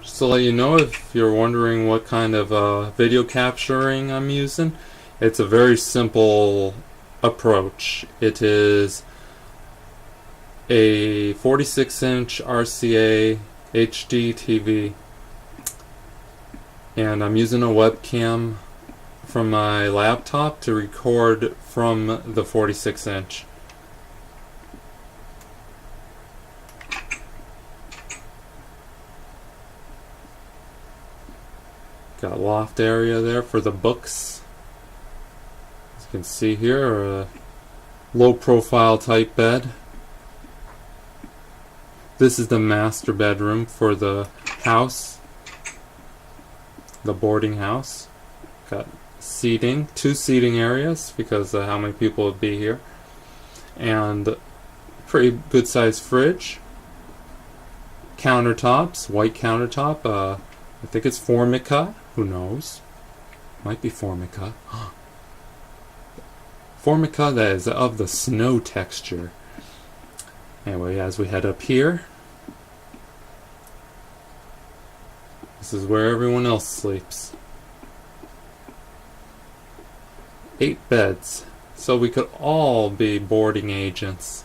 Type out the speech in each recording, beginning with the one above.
Just to let you know, if you're wondering what kind of video capturing I'm using, it's a very simple approach. It is a 46-inch RCA HD TV, and I'm using a webcam from my laptop to record from the 46-inch. Got a loft area there for the books. As you can see here, a low profile type bed. This is the master bedroom for the house, the boarding house. Got seating, 2 seating areas because of how many people would be here, and pretty good sized fridge. Countertops, white countertop. I think it's Formica. Who knows? Might be Formica. Formica that is of the snow texture. Anyway, as we head up here, this is where everyone else sleeps. 8 beds, so we could all be boarding agents.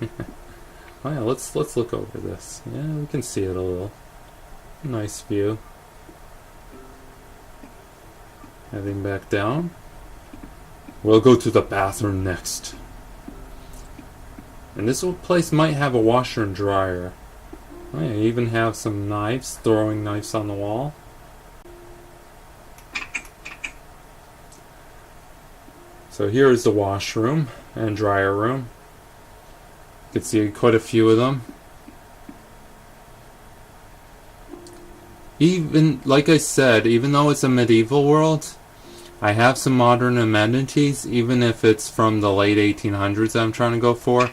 Oh yeah, let's look over this. Yeah, we can see it a little. Nice view. Heading back down. We'll go to the bathroom next. And this place might have a washer and dryer. Oh yeah, even have some knives, throwing knives on the wall. So here is the washroom and dryer room. You can see quite a few of them. Even, like I said, even though it's a medieval world, I have some modern amenities, even if it's from the late 1800s I'm trying to go for.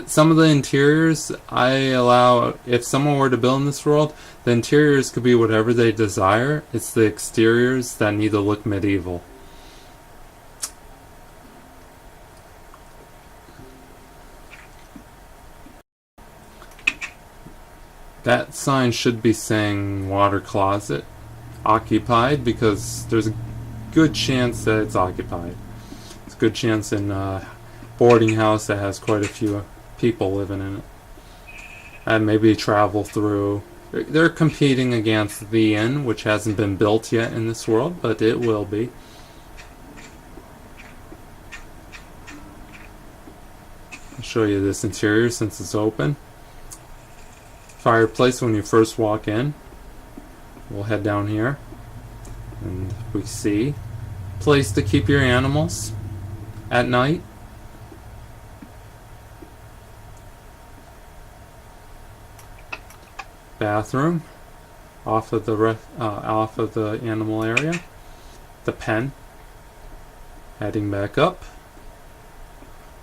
Some of the interiors I allow, if someone were to build in this world, the interiors could be whatever they desire. It's the exteriors that need to look medieval. That sign should be saying water closet occupied, because there's a good chance that it's occupied. It's a good chance in a boarding house that has quite a few people living in it. And maybe travel through. They're competing against the inn, which hasn't been built yet in this world, but it will be. I'll show you this interior since it's open. Fireplace when you first walk in. We'll head down here and we see place to keep your animals at night. Bathroom off of the animal area. The pen. Heading back up.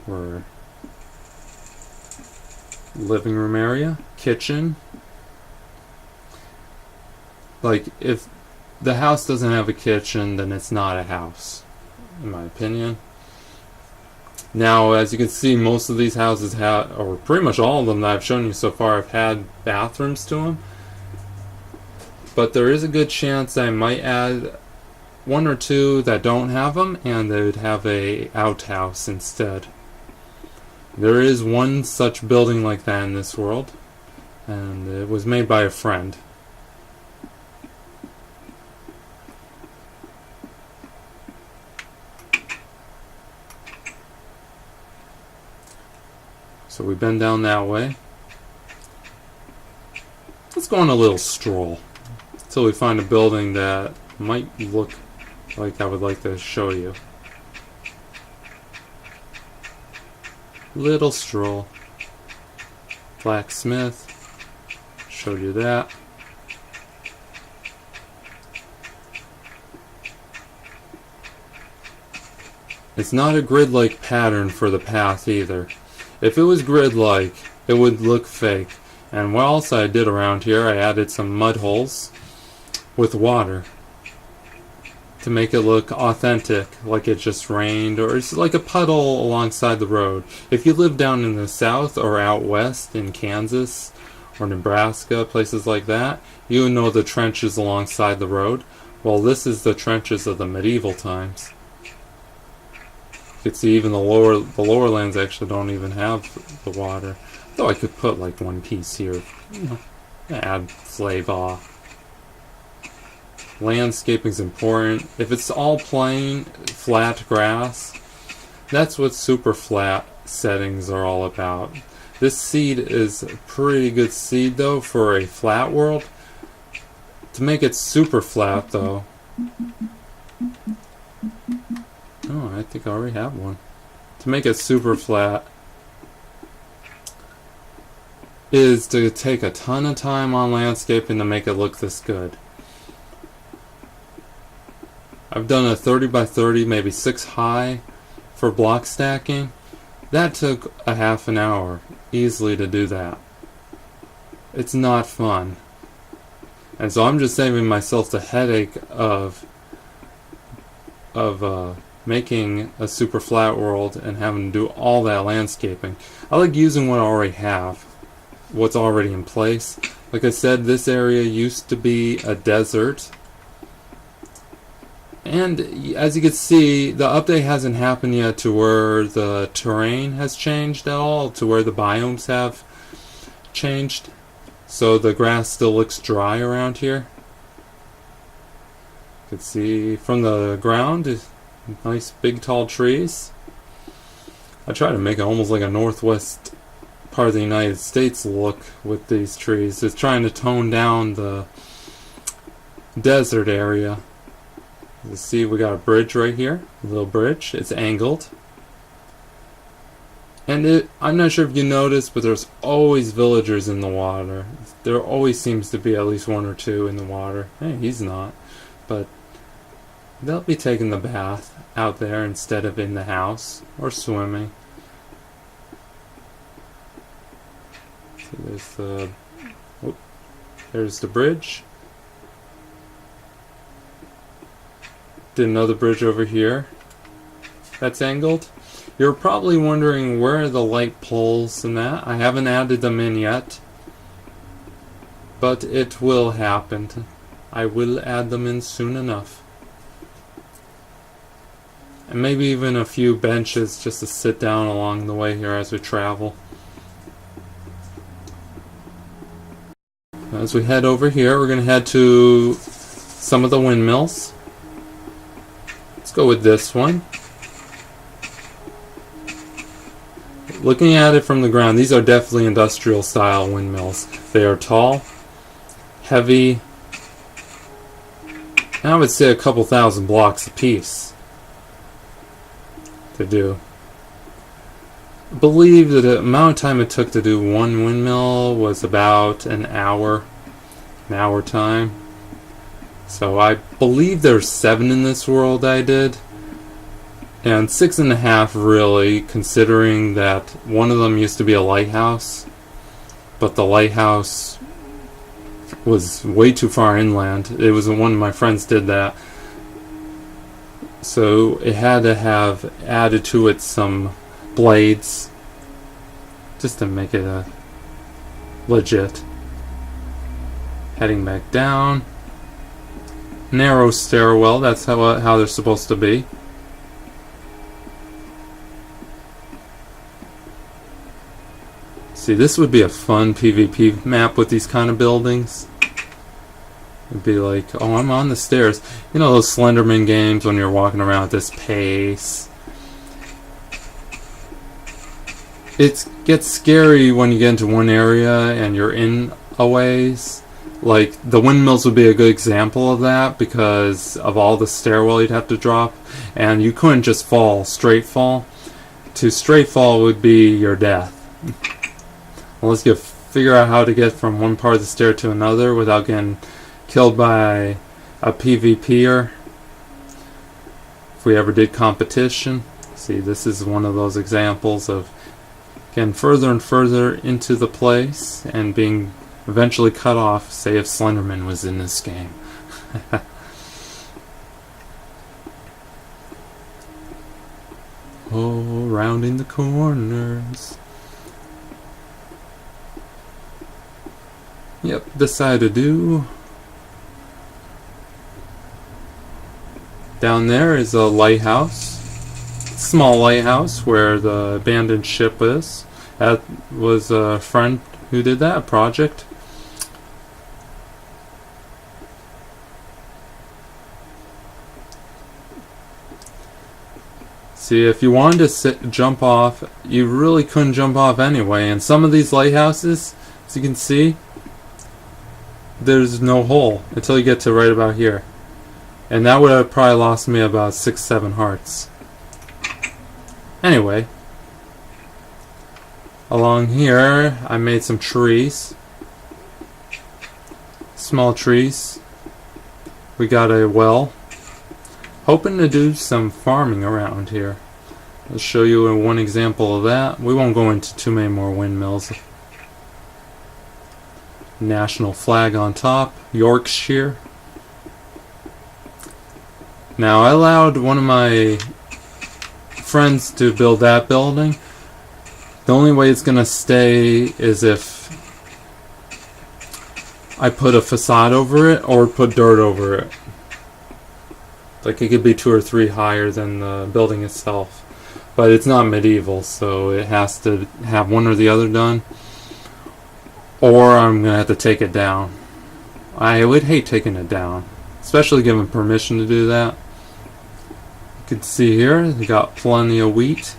We're living room area, kitchen. Like, if the house doesn't have a kitchen, then it's not a house, in my opinion. Now, as you can see, most of these houses have, or pretty much all of them that I've shown you so far, have had bathrooms to them. But there is a good chance I might add 1 or 2 that don't have them, and they would have a outhouse instead. There is one such building like that in this world, and it was made by a friend. So we've been down that way. Let's go on a little stroll until we find a building that might look like I would like to show you. Little stroll. Blacksmith. Showed you that. It's not a grid-like pattern for the path either. If it was grid-like, it would look fake. And what else I did around here, I added some mud holes with water to make it look authentic, like it just rained, or it's like a puddle alongside the road. If you live down in the south or out west in Kansas or Nebraska, places like that, you know the trenches alongside the road. Well, this is the trenches of the medieval times. You can see even the lower lands actually don't even have the water. Though I could put like one piece here, you know, add flavor. Landscaping's important. If it's all plain, flat grass, that's what super flat settings are all about. This seed is a pretty good seed though for a flat world. To make it super flat though, oh, I think I already have one. To make it super flat is to take a ton of time on landscaping to make it look this good. I've done a 30 by 30, maybe 6 high for block stacking. That took a half an hour easily to do that. It's not fun. And so I'm just saving myself the headache of making a super flat world and having to do all that landscaping. I like using what I already have, what's already in place. Like I said, this area used to be a desert. And as you can see, the update hasn't happened yet to where the terrain has changed at all, to where the biomes have changed. So the grass still looks dry around here. You can see from the ground, nice big tall trees. I try to make it almost like a northwest part of the United States look with these trees. It's trying to tone down the desert area. You see we got a bridge right here, a little bridge. It's angled. And I'm not sure if you noticed, but there's always villagers in the water. There always seems to be at least one or two in the water. Hey, he's not. But they'll be taking the bath out there instead of in the house or swimming. See, there's the bridge. Did another bridge over here that's angled. You're probably wondering where are the light poles and that. I haven't added them in yet, but it will happen. I will add them in soon enough. And maybe even a few benches just to sit down along the way here as we travel. As we head over here, we're going to head to some of the windmills. Let's go with this one. Looking at it from the ground, these are definitely industrial style windmills. They are tall, heavy, and I would say a couple thousand blocks apiece to do. I believe that the amount of time it took to do one windmill was about an hour time. So I believe there's 7 in this world I did. And 6.5 really, considering that one of them used to be a lighthouse, but the lighthouse was way too far inland. It was one of my friends did that, so it had to have added to it some blades just to make it legit. Heading back down, narrow stairwell. That's how they're supposed to be. See, this would be a fun PvP map with these kind of buildings. It'd be like, oh, I'm on the stairs. You know those Slenderman games when you're walking around at this pace? It gets scary when you get into one area and you're in a ways. Like, the windmills would be a good example of that because of all the stairwell you'd have to drop. And you couldn't just fall, straight fall. To straight fall would be your death. Unless you figure out how to get from one part of the stair to another without getting killed by a PvPer. If we ever did competition. See, this is one of those examples of getting further and further into the place and being eventually cut off. Say if Slenderman was in this game. Oh, rounding the corners. Yep, decided to do. Down there is a lighthouse. Small lighthouse where the abandoned ship is. That was a friend who did that project. See, if you wanted to jump off, you really couldn't jump off anyway. And some of these lighthouses, as you can see, there's no hole until you get to right about here. And that would have probably lost me about 6-7 hearts. Anyway, along here I made some trees. Small trees. We got a well. Hoping to do some farming around here. I'll show you one example of that. We won't go into too many more windmills. National flag on top, Yorkshire. Now I allowed one of my friends to build that building. The only way it's gonna stay is if I put a facade over it or put dirt over it. Like it could be 2 or 3 higher than the building itself. But it's not medieval, so it has to have one or the other done. Or I'm going to have to take it down. I would hate taking it down, especially given permission to do that. You can see here, they got plenty of wheat.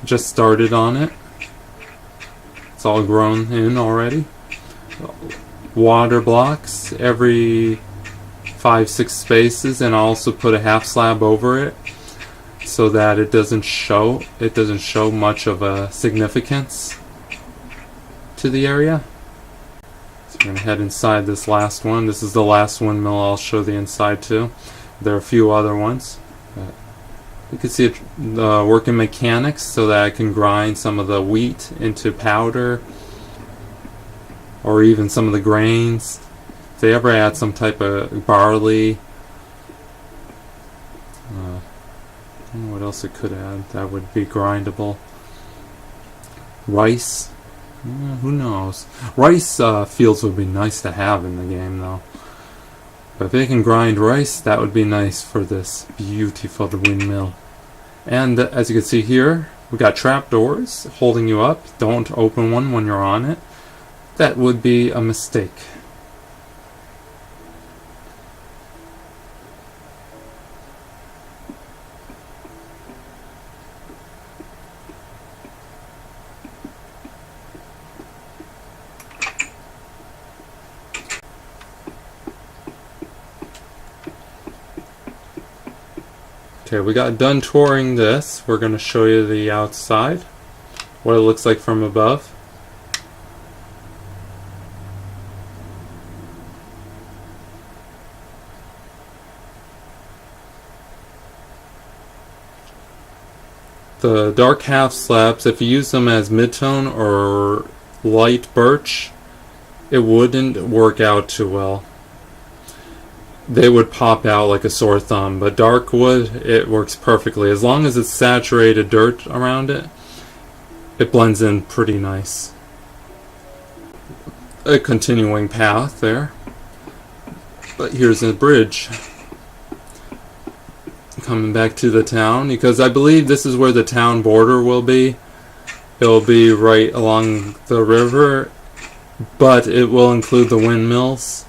Just started on it. It's all grown in already. Water blocks every 5-6 spaces, and I also put a half slab over it so that it doesn't show much of a significance to the area. So I'm going to head inside this last one. This is the last windmill I'll show the inside to. There are a few other ones. You can see the working mechanics so that I can grind some of the wheat into powder, or even some of the grains. If they ever add some type of barley, I don't know what else it could add that would be grindable. Rice, who knows? Rice fields would be nice to have in the game though. But if they can grind rice, that would be nice for this beautiful windmill. And as you can see here, we got trapdoors holding you up. Don't open one when you're on it. That would be a mistake. Okay, we got done touring this. We're going to show you the outside, what it looks like from above. The dark half slabs, if you use them as mid-tone or light birch, it wouldn't work out too well. They would pop out like a sore thumb, but dark wood, it works perfectly. As long as it's saturated dirt around it, it blends in pretty nice. A continuing path there. But here's a bridge. Coming back to the town, because I believe this is where the town border will be. It'll be right along the river, but it will include the windmills.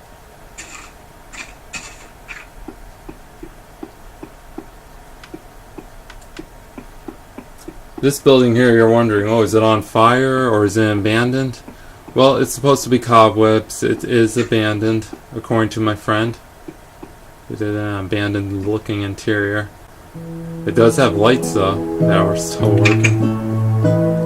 This building here, you're wondering, oh, is it on fire or is it abandoned? Well, it's supposed to be cobwebs. It is abandoned, according to my friend. It is an abandoned looking interior. It does have lights though, that are still working.